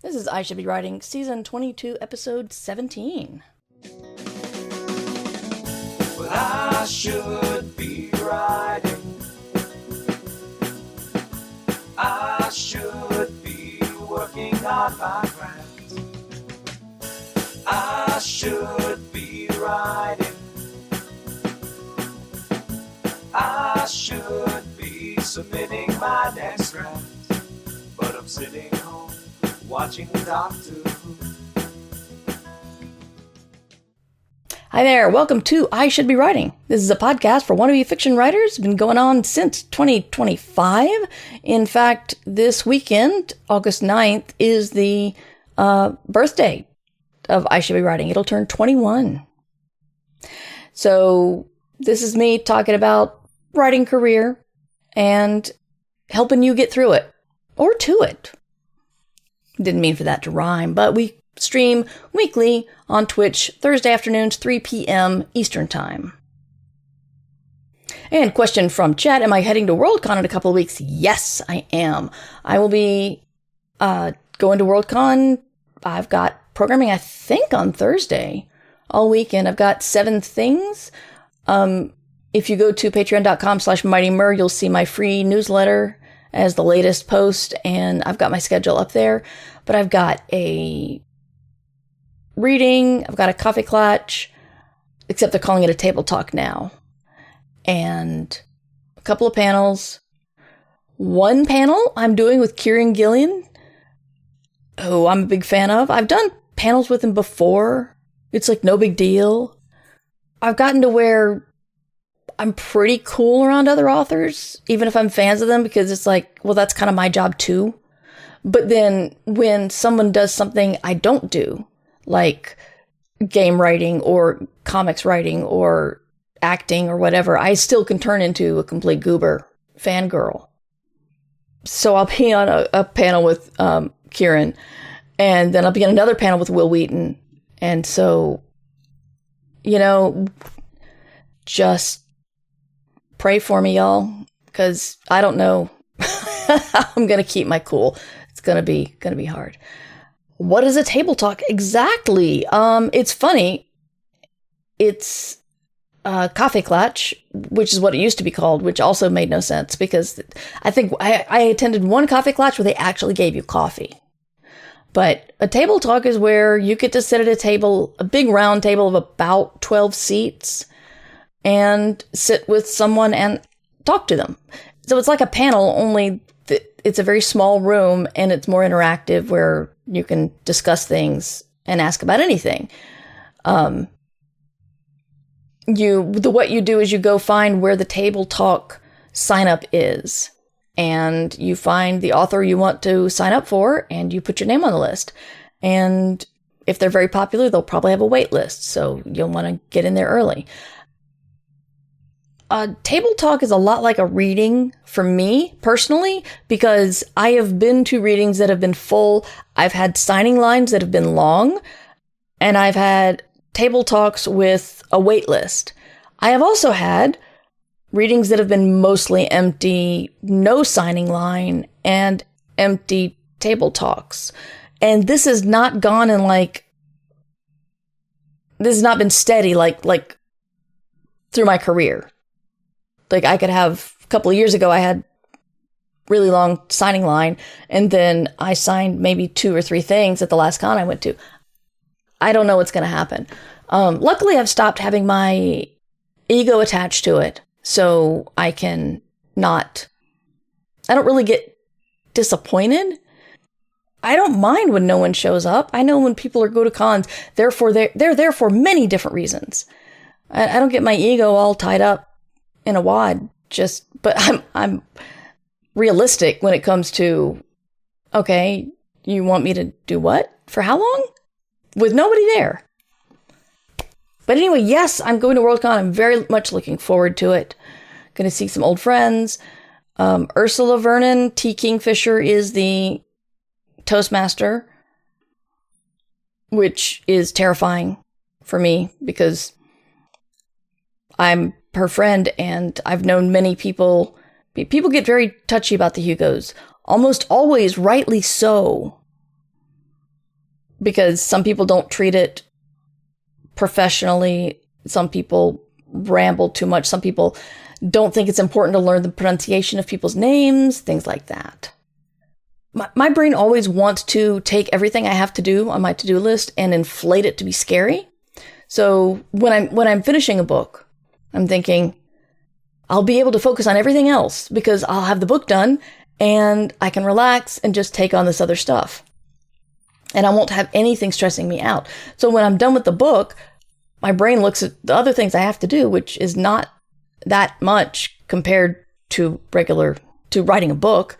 This is I Should Be Writing, Season 22, Episode 17. Well, I should be writing. I should be working on my craft. I should be writing. I should be submitting my next draft. But I'm sitting home watching Doctor Who. Hi there, welcome to I Should Be Writing. This is a podcast for wannabe fiction writers. It's been going on since 2025. In fact, this weekend, August 9th, is the birthday of I Should Be Writing. It'll turn 21. So this is me talking about writing career and helping you get through it or to it. Didn't mean for that to rhyme, but we stream weekly on Twitch, Thursday afternoons, 3 p.m. Eastern Time. And question from chat, am I heading to Worldcon in a couple of weeks? Yes, I am. I will be going to Worldcon. I've got programming, I think, on Thursday all weekend. I've got 7 things. If you go to patreon.com/mightymur, you'll see my free newsletter as the latest post, and I've got my schedule up there. But I've got a reading, I've got a coffee clutch, except they're calling it a table talk now, and a couple of panels. One panel I'm doing with Kieran Gillian, who I'm a big fan of. I've done panels with him before. It's like no big deal. I've gotten to where I'm pretty cool around other authors, even if I'm fans of them, because it's like, well, that's kind of my job too. But then when someone does something I don't do, like game writing or comics writing or acting or whatever, I still can turn into a complete goober fangirl. So I'll be on a panel with Kieran, and then I'll be on another panel with Will Wheaton. And so, you know, just pray for me, y'all, because I don't know how I'm going to keep my cool. It's going to be hard. What is a table talk exactly? It's funny. It's coffee clutch, which is what it used to be called, which also made no sense because I think I attended one coffee clutch where they actually gave you coffee. But a table talk is where you get to sit at a table, a big round table of about 12 seats, and sit with someone and talk to them. So it's like a panel, only it's a very small room and it's more interactive where you can discuss things and ask about anything. What you do is you go find where the table talk sign up is, and you find the author you want to sign up for, and you put your name on the list. And if they're very popular, they'll probably have a wait list, so you'll want to get in there early. Table talk is a lot like a reading for me personally, because I have been to readings that have been full. I've had signing lines that have been long, and I've had table talks with a wait list. I have also had readings that have been mostly empty, no signing line, and empty table talks. And this has not gone in this has not been steady like through my career. Like I could have, a couple of years ago, I had really long signing line, and then I signed maybe 2 or 3 things at the last con I went to. I don't know what's going to happen. Luckily, I've stopped having my ego attached to it, so I don't really get disappointed. I don't mind when no one shows up. I know when people go to cons, therefore they're there for many different reasons. I don't get my ego all tied up in a wad, but I'm realistic when it comes to, okay, you want me to do what? For how long? With nobody there. But anyway, yes, I'm going to Worldcon. I'm very much looking forward to it. Going to see some old friends. Ursula Vernon, T. Kingfisher, is the Toastmaster, which is terrifying for me because I'm her friend, and I've known many people. People get very touchy about the Hugos, almost always rightly so. because some people don't treat it professionally. Some people ramble too much. Some people don't think it's important to learn the pronunciation of people's names, things like that. My brain always wants to take everything I have to do on my to-do list and inflate it to be scary. So when I'm finishing a book, I'm thinking I'll be able to focus on everything else because I'll have the book done and I can relax and just take on this other stuff. And I won't have anything stressing me out. So when I'm done with the book, my brain looks at the other things I have to do, which is not that much compared to writing a book.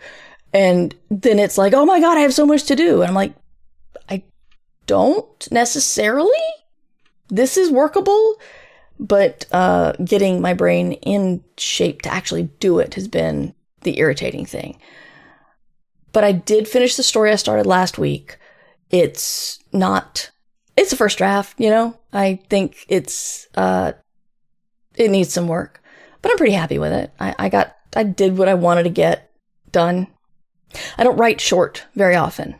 And then it's like, oh my God, I have so much to do. And I'm like, I don't necessarily. This is workable. But getting my brain in shape to actually do it has been the irritating thing. But I did finish the story I started last week. It's the first draft, I think it needs some work, but I'm pretty happy with it. I did what I wanted to get done. I don't write short very often,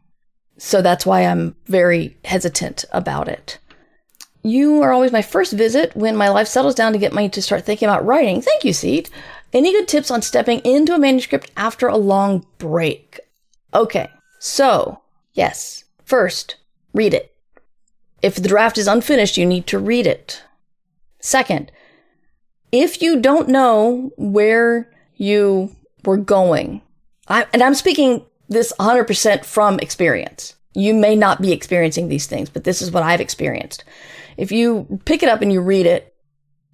so that's why I'm very hesitant about it. You are always my first visit when my life settles down to get me to start thinking about writing. Thank you, Seed. Any good tips on stepping into a manuscript after a long break? Okay, so yes. First, read it. If the draft is unfinished, you need to read it. Second, if you don't know where you were going, and I'm speaking this 100% from experience. You may not be experiencing these things, but this is what I've experienced. If you pick it up and you read it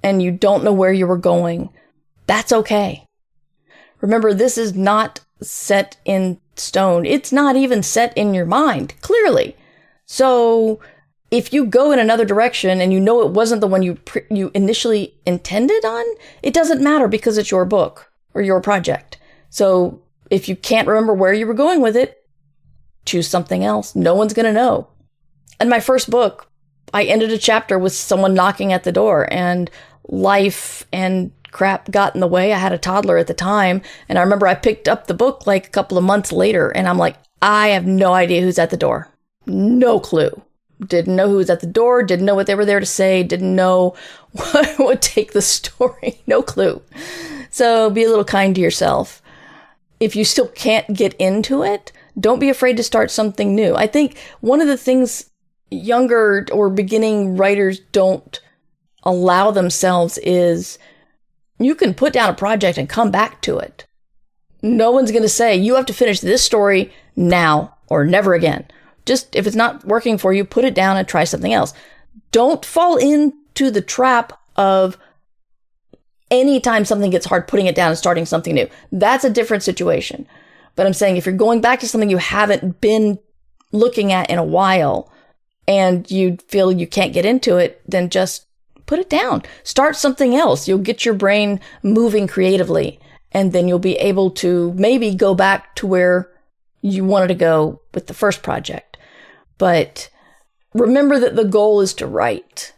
and you don't know where you were going, that's okay. Remember, this is not set in stone. It's not even set in your mind, clearly. So if you go in another direction and you know it wasn't the one you initially intended on, it doesn't matter because it's your book or your project. So if you can't remember where you were going with it, choose something else. No one's going to know. In my first book, I ended a chapter with someone knocking at the door, and life and crap got in the way. I had a toddler at the time, and I remember I picked up the book like a couple of months later, and I'm like, I have no idea who's at the door. No clue. Didn't know who was at the door, didn't know what they were there to say, didn't know what would take the story. No clue. So be a little kind to yourself. If you still can't get into it, don't be afraid to start something new. I think one of the things younger or beginning writers don't allow themselves is you can put down a project and come back to it. No one's going to say, you have to finish this story now or never again. Just if it's not working for you, put it down and try something else. Don't fall into the trap of anytime something gets hard, putting it down and starting something new. That's a different situation. But I'm saying if you're going back to something you haven't been looking at in a while and you feel you can't get into it, then just put it down. Start something else. You'll get your brain moving creatively, and then you'll be able to maybe go back to where you wanted to go with the first project. But remember that the goal is to write.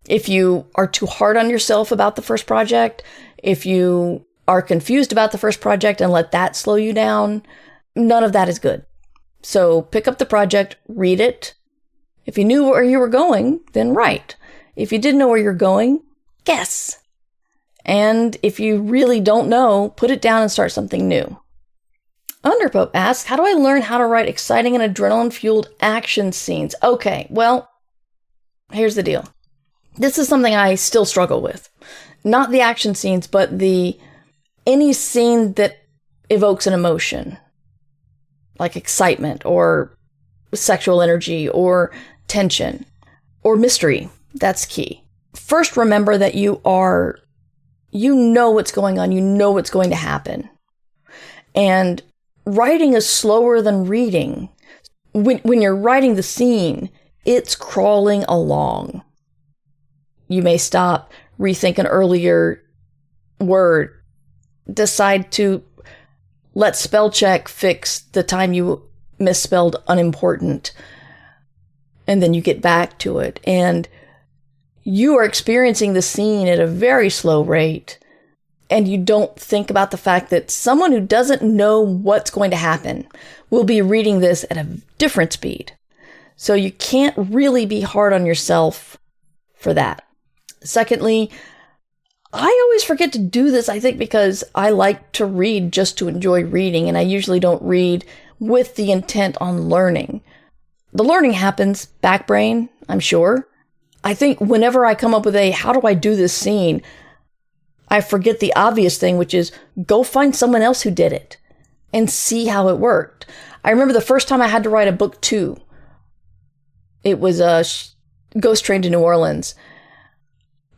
If you are too hard on yourself about the first project, if you are confused about the first project and let that slow you down, none of that is good. So pick up the project, read it. If you knew where you were going, then write. If you didn't know where you're going, guess. And if you really don't know, put it down and start something new. Underpope asks, how do I learn how to write exciting and adrenaline-fueled action scenes? Okay, well, here's the deal. This is something I still struggle with. Not the action scenes, but any scene that evokes an emotion, like excitement or sexual energy or tension or mystery. That's key. First, remember that you know what's going on. You know what's going to happen. And writing is slower than reading. When you're writing the scene, it's crawling along. You may stop, rethink an earlier word, decide to let spell check fix the time you misspelled unimportant, and then you get back to it. And you are experiencing the scene at a very slow rate, and you don't think about the fact that someone who doesn't know what's going to happen will be reading this at a different speed. So you can't really be hard on yourself for that. Secondly, I always forget to do this, I think, because I like to read just to enjoy reading, and I usually don't read with the intent on learning. The learning happens, back brain, I'm sure. I think whenever I come up with how do I do this scene, I forget the obvious thing, which is go find someone else who did it and see how it worked. I remember the first time I had to write a book 2. It was a Ghost Train to New Orleans.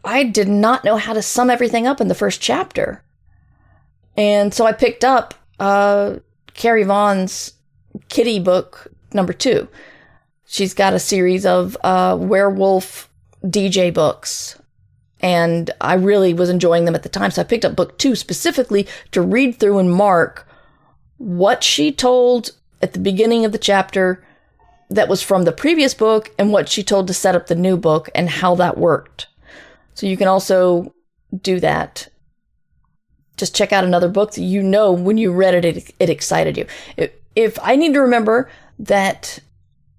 I did not know how to sum everything up in the first chapter. And so I picked up Carrie Vaughn's Kitty book number 2. She's got a series of werewolf DJ books. And I really was enjoying them at the time. So I picked up book 2 specifically to read through and mark what she told at the beginning of the chapter that was from the previous book and what she told to set up the new book and how that worked. So you can also do that. Just check out another book that you know when you read it, it excited you. If I need to remember that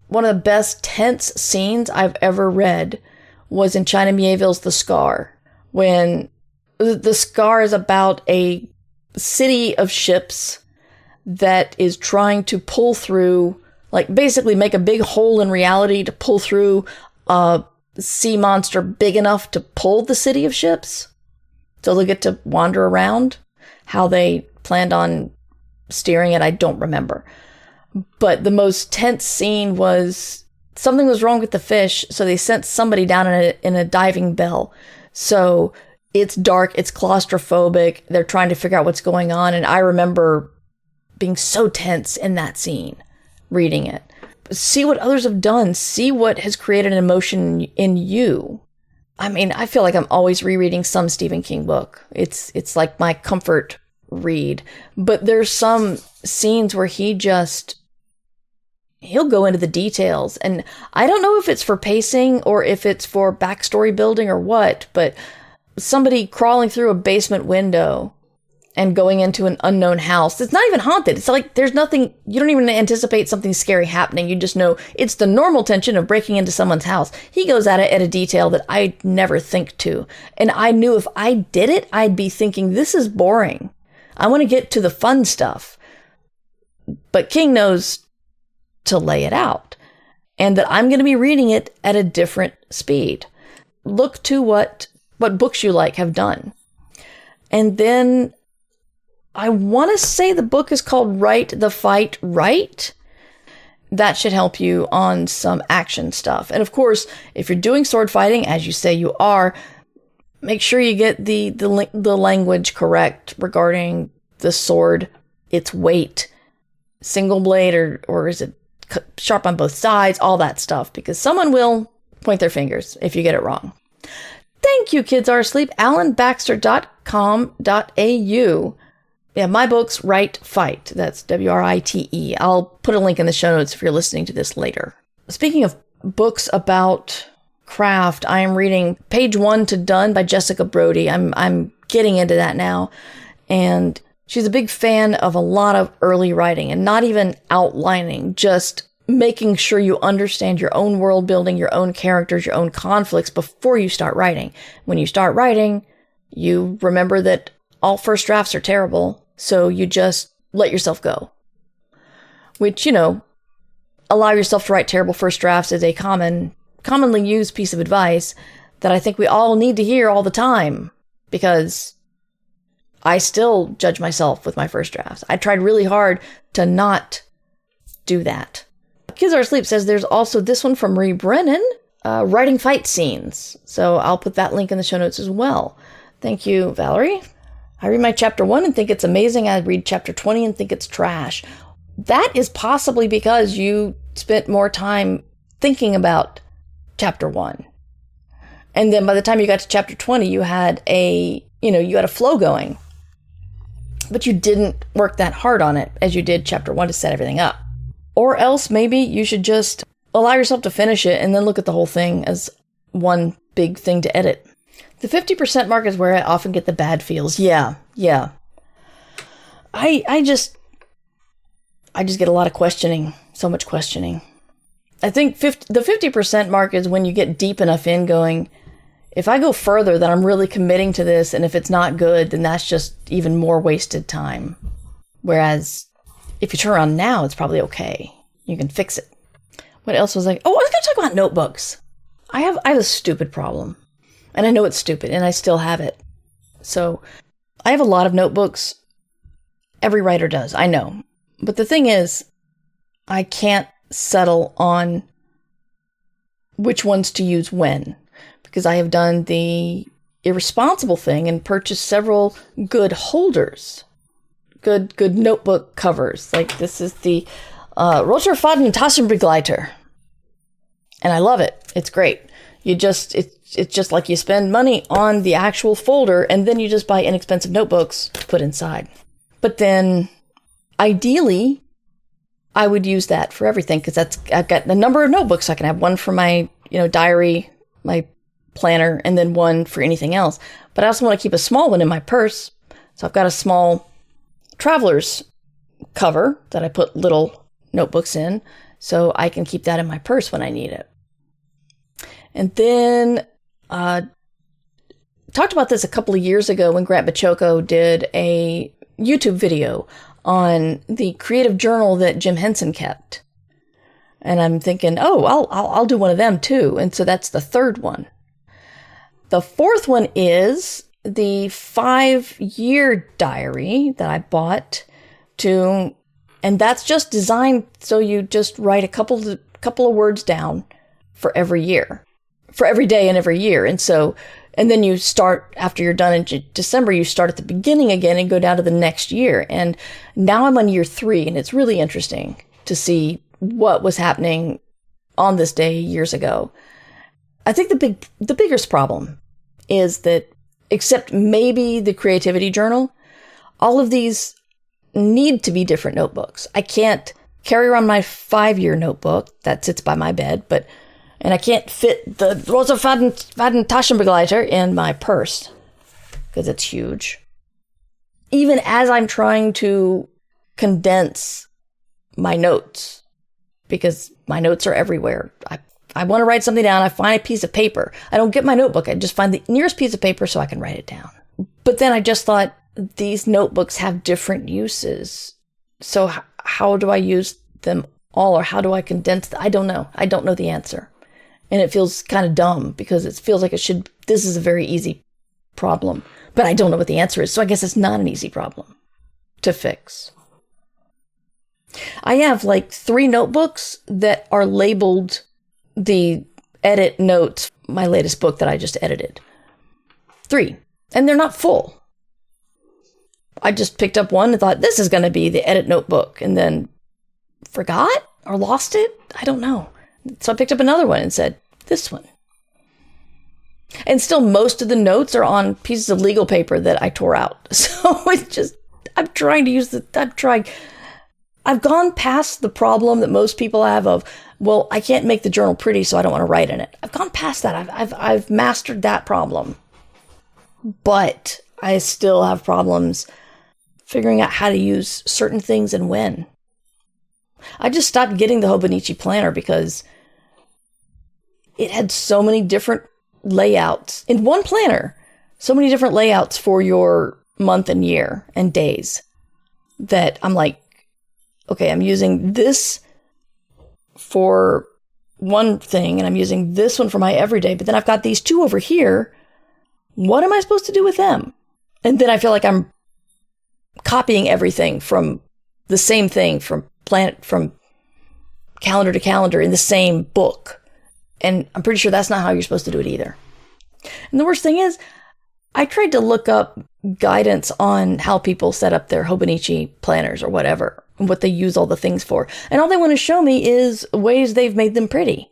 one of the best tense scenes I've ever read was in China Miéville's The Scar, when The Scar is about a city of ships that is trying to pull through, like basically make a big hole in reality to pull through a sea monster big enough to pull the city of ships. So they'll get to wander around. How they planned on steering it, I don't remember. But the most tense scene was something was wrong with the fish, so they sent somebody down in a diving bell. So it's dark, it's claustrophobic, they're trying to figure out what's going on, and I remember being so tense in that scene, reading it. See what others have done, see what has created an emotion in you. I mean, I feel like I'm always rereading some Stephen King book. It's like my comfort read. But there's some scenes where he'll go into the details. And I don't know if it's for pacing or if it's for backstory building or what, but somebody crawling through a basement window and going into an unknown house. It's not even haunted. It's like there's nothing, you don't even anticipate something scary happening. You just know it's the normal tension of breaking into someone's house. He goes at it at a detail that I never think to. And I knew if I did it, I'd be thinking, this is boring. I want to get to the fun stuff. But King knows to lay it out. And that I'm going to be reading it at a different speed. Look to what books you like have done. And then I want to say the book is called Write the Fight Right. That should help you on some action stuff. And of course, if you're doing sword fighting, as you say you are, make sure you get the language correct regarding the sword, its weight, single blade, or is it sharp on both sides, all that stuff, because someone will point their fingers if you get it wrong. Thank you, Kids Are Asleep. AlanBaxter.com.au. Yeah, my book's Write Fight. That's WRITE. I'll put a link in the show notes if you're listening to this later. Speaking of books about craft, I am reading Page 1 to Done by Jessica Brody. I'm getting into that now. And she's a big fan of a lot of early writing and not even outlining, just making sure you understand your own world building, your own characters, your own conflicts before you start writing. When you start writing, you remember that all first drafts are terrible. So you just let yourself go, which, allow yourself to write terrible first drafts is a commonly used piece of advice that I think we all need to hear all the time, because I still judge myself with my first drafts. I tried really hard to not do that. Kids Are Asleep says there's also this one from Brennan, writing fight scenes. So I'll put that link in the show notes as well. Thank you, Valerie. I read my chapter 1 and think it's amazing. I read chapter 20 and think it's trash. That is possibly because you spent more time thinking about chapter 1. And then by the time you got to chapter 20, you had a flow going. But you didn't work that hard on it as you did chapter 1 to set everything up. Or else maybe you should just allow yourself to finish it and then look at the whole thing as one big thing to edit. The 50% mark is where I often get the bad feels. Yeah. I just get a lot of questioning. So much questioning. I think the 50% mark is when you get deep enough in going, if I go further, then I'm really committing to this. And if it's not good, then that's just even more wasted time. Whereas if you turn around now, it's probably okay. You can fix it. What else was I was going to talk about notebooks. I have a stupid problem. And I know it's stupid, and I still have it. So I have a lot of notebooks. Every writer does, I know. But the thing is, I can't settle on which ones to use when. Because I have done the irresponsible thing and purchased several good holders. Good notebook covers. Like this is the Roterfaden Taschenbegleiter. And I love it. It's great. It's just like you spend money on the actual folder and then you just buy inexpensive notebooks to put inside. But then ideally, I would use that for everything because I've got a number of notebooks. I can have one for my, diary, my planner, and then one for anything else. But I also want to keep a small one in my purse. So I've got a small traveler's cover that I put little notebooks in so I can keep that in my purse when I need it. And then talked about this a couple of years ago when Grant Baciocco did a YouTube video on the creative journal that Jim Henson kept. And I'm thinking, I'll do one of them too. And so that's the third one. The fourth one is the 5-year diary that I bought and that's just designed so you just write a couple of words down for every year, for every day and every year. And then you start, after you're done in December, you start at the beginning again and go down to the next year. And now I'm on year 3, and it's really interesting to see what was happening on this day years ago. I think the biggest problem is that, except maybe the creativity journal, all of these need to be different notebooks. I can't carry around my 5-year notebook that sits by my bed, and I can't fit the Roterfaden Taschenbegleiter in my purse because it's huge. Even as I'm trying to condense my notes, because my notes are everywhere. I want to write something down. I find a piece of paper. I don't get my notebook. I just find the nearest piece of paper so I can write it down. But then I just thought these notebooks have different uses. So how do I use them all, or how do I condense them? I don't know. I don't know the answer. And it feels kind of dumb because it feels like this is a very easy problem, but I don't know what the answer is. So I guess it's not an easy problem to fix. I have like 3 notebooks that are labeled the edit notes, my latest book that I just edited. 3. And they're not full. I just picked up one and thought, this is going to be the edit notebook, and then forgot or lost it. I don't know. So I picked up another one and said, this one. And still most of the notes are on pieces of legal paper that I tore out. So it's just, I've gone past the problem that most people have of, well, I can't make the journal pretty, so I don't want to write in it. I've gone past that. I've mastered that problem. But I still have problems figuring out how to use certain things and when. I just stopped getting the Hobonichi Planner because it had so many different layouts in one planner, so many different layouts for your month and year and days that I'm like, okay, I'm using this for one thing and I'm using this one for my everyday, but then I've got these 2 over here. What am I supposed to do with them? And then I feel like I'm copying everything from the same thing from calendar to calendar in the same book. And I'm pretty sure that's not how you're supposed to do it either. And the worst thing is, I tried to look up guidance on how people set up their Hobonichi planners or whatever, and what they use all the things for. And all they want to show me is ways they've made them pretty.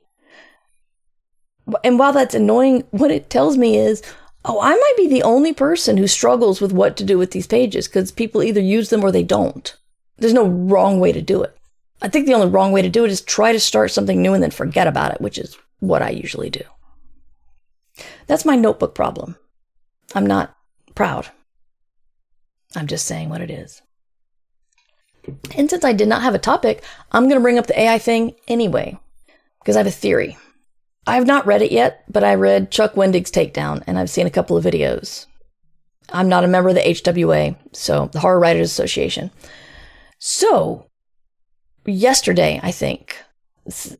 And while that's annoying, what it tells me is, I might be the only person who struggles with what to do with these pages because people either use them or they don't. There's no wrong way to do it. I think the only wrong way to do it is try to start something new and then forget about it, which is what I usually do. That's my notebook problem. I'm not proud. I'm just saying what it is. And since I did not have a topic, I'm going to bring up the AI thing anyway. because I have a theory. I have not read it yet, but I read Chuck Wendig's takedown, and I've seen a couple of videos. I'm not a member of the HWA, so the Horror Writers Association. So, yesterday, I think,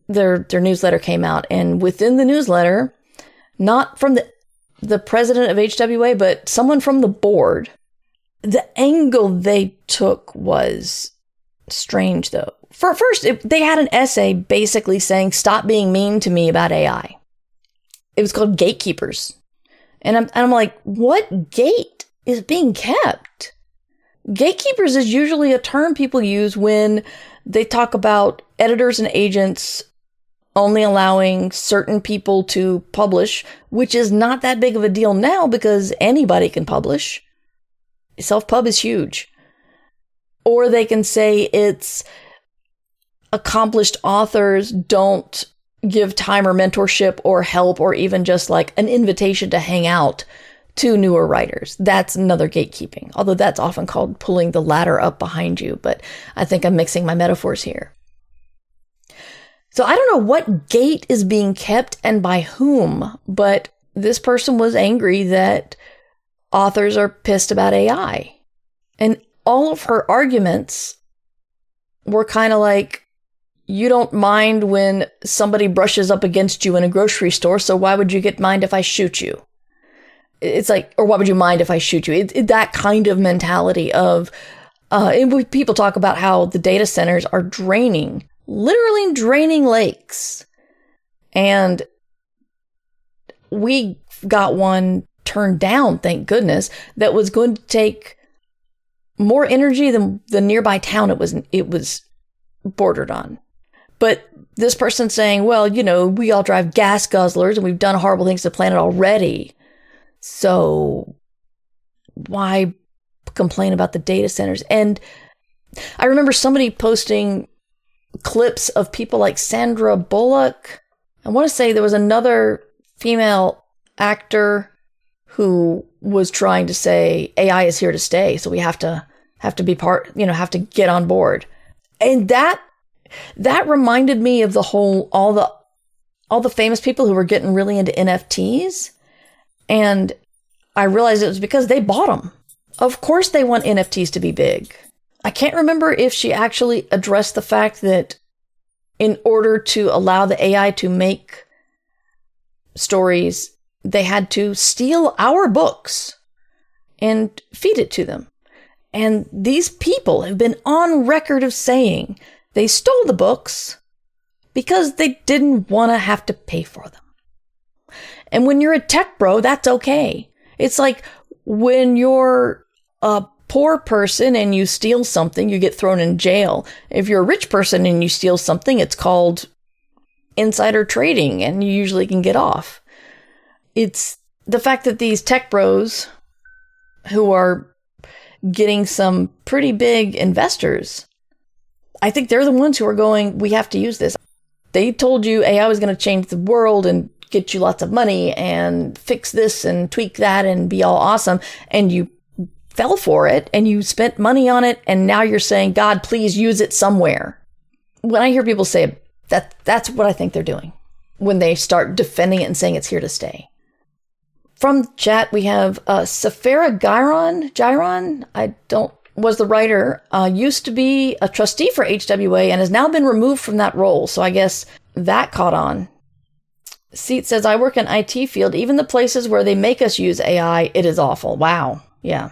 their newsletter came out, and within the newsletter, not from the president of HWA, but someone from the board, the angle they took was strange, though. First, they had an essay basically saying, stop being mean to me about AI. It was called Gatekeepers. And I'm like, what gate is being kept? Gatekeepers is usually a term people use when they talk about editors and agents only allowing certain people to publish, which is not that big of a deal now because anybody can publish. Self-pub is huge. Or they can say it's accomplished authors don't give time or mentorship or help or even just like an invitation to hang out to newer writers. That's another gatekeeping, although that's often called pulling the ladder up behind you. But I think I'm mixing my metaphors here. So I don't know what gate is being kept and by whom, but this person was angry that authors are pissed about AI. And all of her arguments were kind of like, you don't mind when somebody brushes up against you in a grocery store, so why would you mind if I shoot you? It's like, or why would you mind if I shoot you? That kind of mentality of, people talk about how the data centers are literally draining lakes. And we got one turned down, thank goodness, that was going to take more energy than the nearby town it was bordered on. But this person's saying, well, we all drive gas guzzlers and we've done horrible things to the planet already. So why complain about the data centers? And I remember somebody posting clips of people like Sandra Bullock. I want to say there was another female actor who was trying to say AI is here to stay. So we have to be have to get on board. And that reminded me of all the famous people who were getting really into NFTs. And I realized it was because they bought them. Of course they want NFTs to be big. I can't remember if she actually addressed the fact that in order to allow the AI to make stories, they had to steal our books and feed it to them. And these people have been on record of saying they stole the books because they didn't want to have to pay for them. And when you're a tech bro, that's okay. It's like when you're a poor person and you steal something, you get thrown in jail. If you're a rich person and you steal something, it's called insider trading and you usually can get off. It's the fact that these tech bros who are getting some pretty big investors, I think they're the ones who are going, we have to use this. They told you AI was going to change the world and get you lots of money and fix this and tweak that and be all awesome. And you fell for it and you spent money on it. And now you're saying, God, please use it somewhere. When I hear people say that's what I think they're doing when they start defending it and saying it's here to stay. From chat, we have Safara Gyron, was the writer, used to be a trustee for HWA and has now been removed from that role. So I guess that caught on. Seat says, I work in IT field. Even the places where they make us use AI, it is awful. Wow. Yeah.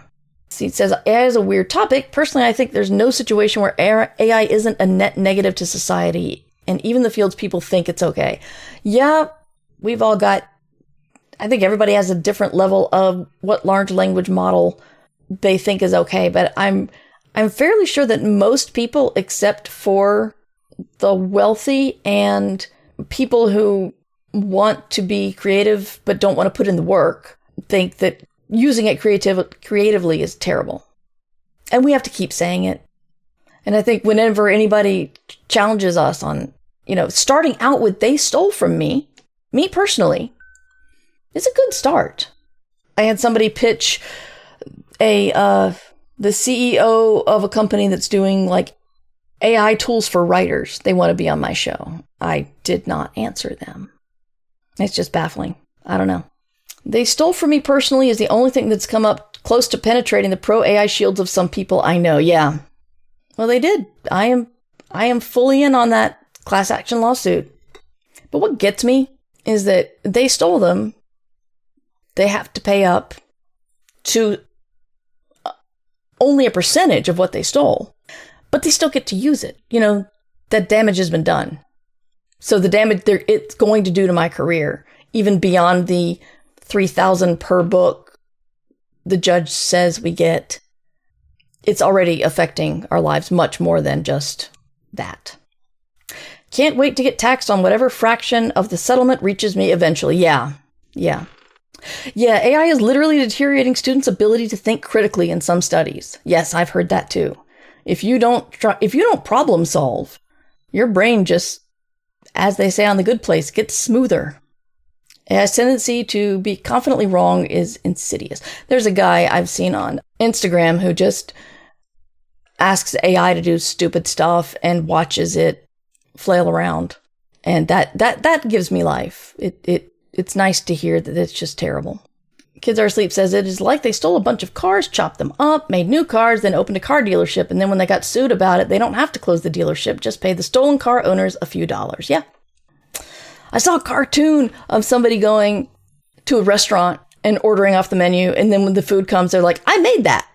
Seat says, AI is a weird topic. Personally, I think there's no situation where AI isn't a net negative to society. And even the fields people think it's okay. Yeah, we've all got, I think everybody has a different level of what large language model they think is okay. But I'm fairly sure that most people, except for the wealthy and people who want to be creative but don't want to put in the work, think that using it creatively is terrible. And we have to keep saying it. And I think whenever anybody challenges us on, starting out with they stole from me personally, it's a good start. I had somebody pitch the CEO of a company that's doing like AI tools for writers. They want to be on my show. I did not answer them. It's just baffling. I don't know. They stole from me personally is the only thing that's come up close to penetrating the pro AI shields of some people I know. Yeah. Well, they did. I am fully in on that class action lawsuit. But what gets me is that they stole them. They have to pay up to only a percentage of what they stole, but they still get to use it. You know, that damage has been done. So the damage it's going to do to my career, even beyond the $3,000 per book the judge says we get, it's already affecting our lives much more than just that. Can't wait to get taxed on whatever fraction of the settlement reaches me eventually. Yeah. AI is literally deteriorating students' ability to think critically in some studies. Yes, I've heard that too. If you don't problem solve, your brain just, as they say on The Good Place, gets smoother. AI's tendency to be confidently wrong is insidious. There's a guy I've seen on Instagram who just asks AI to do stupid stuff and watches it flail around. And that gives me life. It's nice to hear that it's just terrible. Kids Are Asleep says it is like they stole a bunch of cars, chopped them up, made new cars, then opened a car dealership. And then when they got sued about it, they don't have to close the dealership. Just pay the stolen car owners a few dollars. Yeah. I saw a cartoon of somebody going to a restaurant and ordering off the menu. And then when the food comes, they're like, I made that.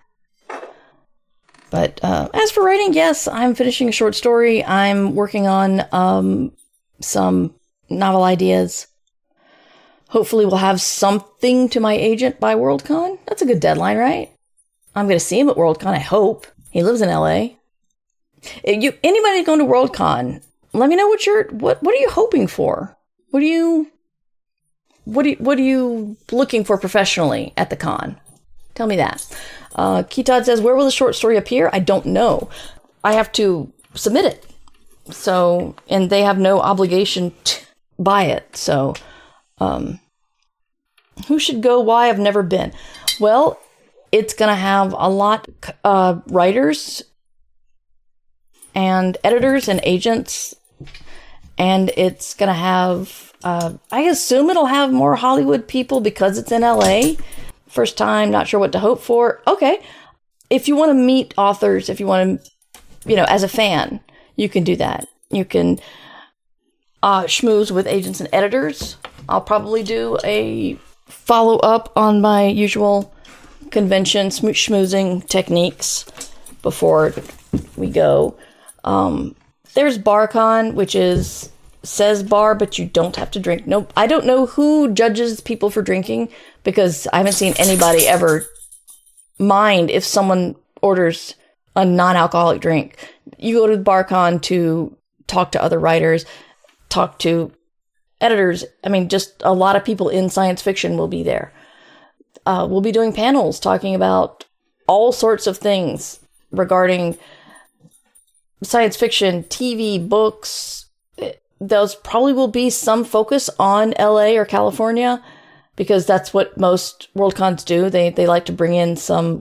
But as for writing, yes, I'm finishing a short story. I'm working on some novel ideas. Hopefully we'll have something to my agent by Worldcon. That's a good deadline, right? I'm going to see him at Worldcon, I hope. He lives in LA. Anybody going to Worldcon, let me know what are you hoping for? What are you looking for professionally at the con? Tell me that. Keitod says, where will the short story appear? I don't know. I have to submit it. So, and they have no obligation to buy it. So, who should go? Why? I've never been. Well, it's going to have a lot writers and editors and agents. And it's going to have, I assume it'll have more Hollywood people because it's in LA. First time, not sure what to hope for. Okay. If you want to meet authors, if you want to, as a fan, you can do that. You can schmooze with agents and editors. I'll probably do a follow-up on my usual convention schmoozing techniques before we go. There's BarCon, which says bar, but you don't have to drink. Nope. I don't know who judges people for drinking because I haven't seen anybody ever mind if someone orders a non-alcoholic drink. You go to BarCon to talk to other writers, talk to editors. I mean, just a lot of people in science fiction will be there. We'll be doing panels talking about all sorts of things regarding science fiction, TV, books. Those probably will be some focus on LA or California because that's what most Worldcons do. They like to bring in some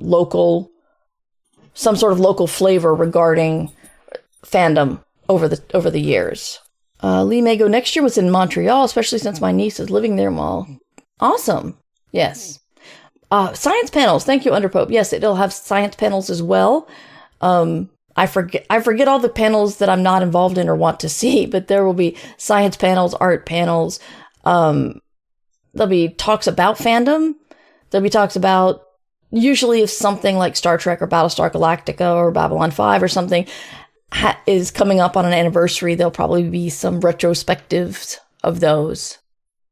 sort of local flavor regarding fandom over the years. Lee Mago next year was in Montreal, especially since my niece is living there. Well, awesome. Yes. Science panels. Thank you, Underpope. Yes, it'll have science panels as well. I forget all the panels that I'm not involved in or want to see, but there will be science panels, art panels. There'll be talks about fandom. There'll be talks about, usually if something like Star Trek or Battlestar Galactica or Babylon 5 or something is coming up on an anniversary, there'll probably be some retrospectives of those.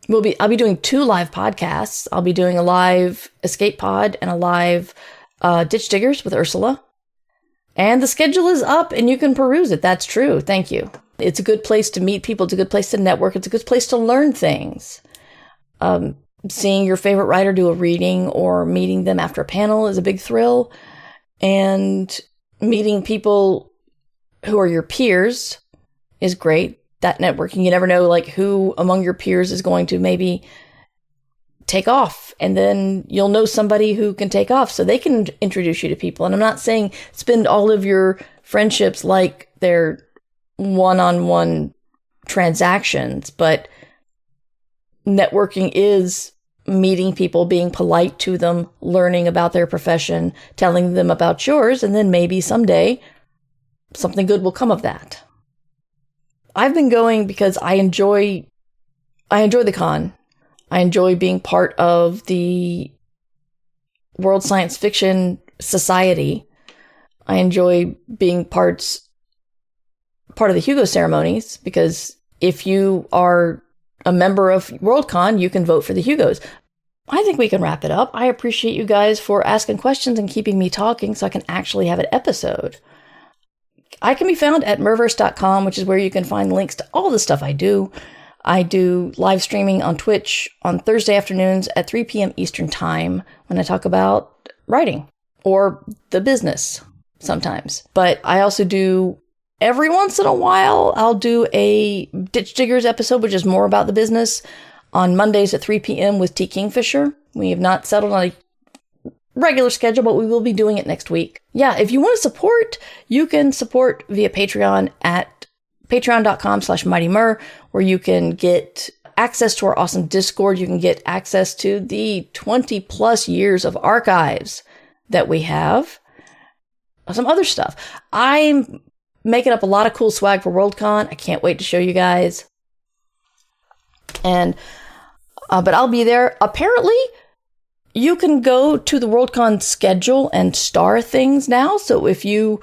I'll be doing 2 live podcasts. I'll be doing a live Escape Pod and a live Ditch Diggers with Ursula. And the schedule is up and you can peruse it. That's true. Thank you. It's a good place to meet people. It's a good place to network. It's a good place to learn things. Seeing your favorite writer do a reading or meeting them after a panel is a big thrill. And meeting people who are your peers is great. That networking, you never know who among your peers is going to maybe take off, and then you'll know somebody who can take off so they can introduce you to people. And I'm not saying spend all of your friendships like they're one-on-one transactions, but networking is meeting people, being polite to them, learning about their profession, telling them about yours, and then maybe someday something good will come of that. I've been going because I enjoy the con. I enjoy being part of the World Science Fiction Society. I enjoy being part of the Hugo ceremonies, because if you are a member of Worldcon, you can vote for the Hugos. I think we can wrap it up. I appreciate you guys for asking questions and keeping me talking so I can actually have an episode. I can be found at merverse.com, which is where you can find links to all the stuff I do. I do live streaming on Twitch on Thursday afternoons at 3 p.m. Eastern Time when I talk about writing or the business sometimes. But I also do, every once in a while, I'll do a Ditch Diggers episode, which is more about the business, on Mondays at 3 p.m. with T. Kingfisher. We have not settled on a regular schedule, but we will be doing it next week. Yeah, if you want to support, you can support via Patreon at patreon.com/mightymur, where you can get access to our awesome Discord. You can get access to the 20 plus years of archives that we have. Some other stuff. I'm making up a lot of cool swag for Worldcon. I can't wait to show you guys. And, but I'll be there. Apparently, you can go to the Worldcon schedule and star things now. So if you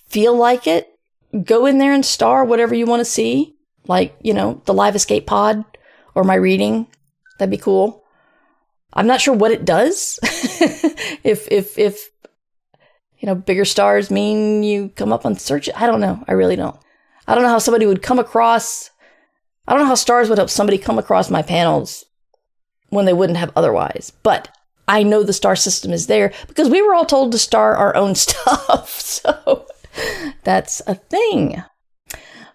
feel like it, go in there and star whatever you want to see. Like, the live escape pod or my reading. That'd be cool. I'm not sure what it does. if bigger stars mean you come up on search. I don't know. I really don't. I don't know how somebody would come across. I don't know how stars would help somebody come across my panels when they wouldn't have otherwise. But I know the star system is there because we were all told to star our own stuff. So that's a thing.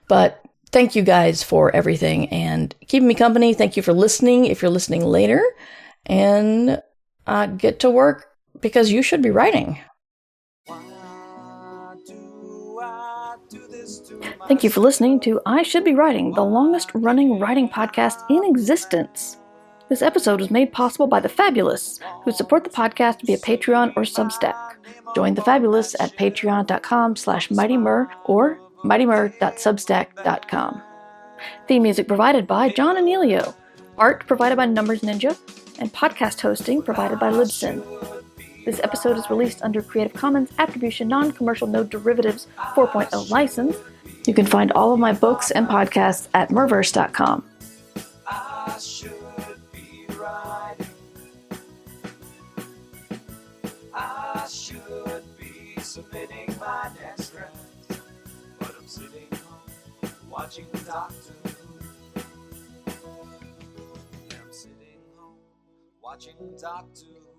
But thank you guys for everything and keeping me company. Thank you for listening if you're listening later. And get to work because you should be writing. Thank you for listening to I Should Be Writing, the longest running writing podcast in existence. This episode was made possible by the Fabulous, who support the podcast via Patreon or Substack. Join the Fabulous at patreon.com/mightymur or mightymur.substack.com. Theme music provided by John Anelio. Art provided by Numbers Ninja, and podcast hosting provided by Libsyn. This episode is released under Creative Commons Attribution Non-Commercial No Derivatives 4.0 license. You can find all of my books and podcasts at merverse.com. I should be writing. I should be submitting my next draft, but I'm sitting home watching the Doctor Who. I'm sitting home watching Doctor Who.